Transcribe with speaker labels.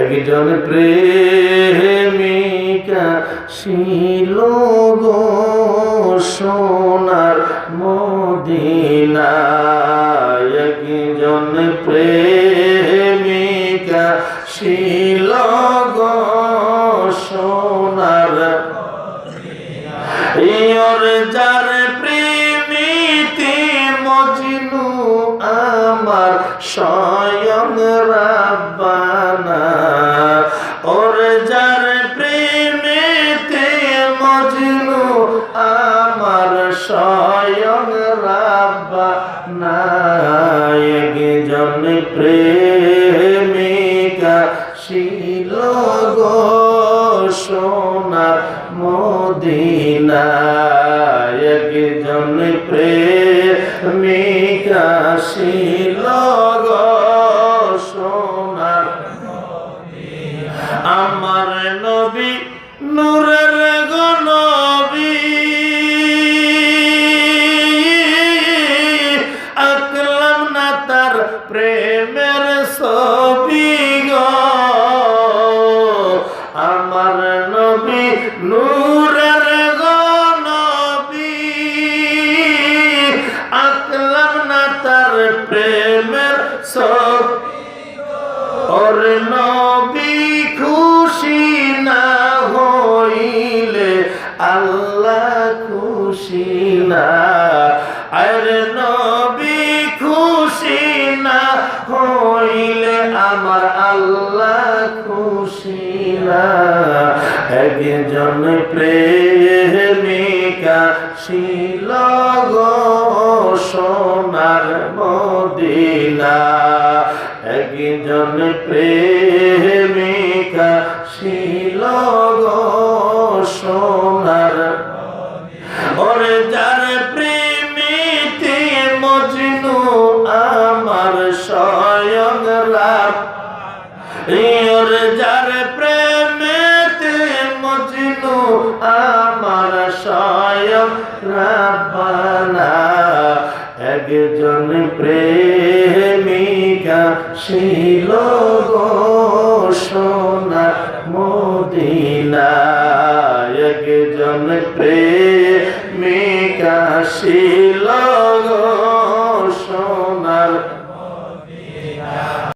Speaker 1: একজন প্রেমিকা ছিল গো সোনার মদিনায়। একজন প্রেমিকা ছিল গো সোনার ওর যার প্রেমিতে মজনু আমার স্বয়ং রাব্বানা। ওর যার প্রেমেতে মজনু আমার স্বয়ং রাব্বানা। একজন প্রেমিকা ছিল গো সোনার মদিনায়। একজন প্রেমিকা ছিল গো সোনার আমার নবী নূরের গো নবী আঁকলাম না তার প্রেমের ছবি গো। আমার নবী নূরের গো নবী আঁকলাম না তার প্রেমের ছবি। ওর নবী খুশি না হইলে আল্লাহ খুশি না। আর নবী খুশি না হইলে আমার আল্লাহ খুশি না। একজন প্রেমিকা ছিল গো সোনার মদিনা। একজন প্রেমিকা ছিল গো সোনার ওরে যার প্রেমিতে মজনু আমার স্বয়ং রাব্বানা। ওরে যার প্রেমেতে মজনু আমার স্বয়ং রাব্বানা। একজন প্রেমিকা ছিল গো সোনার মদিনা। একজন প্রেমিকা ছিল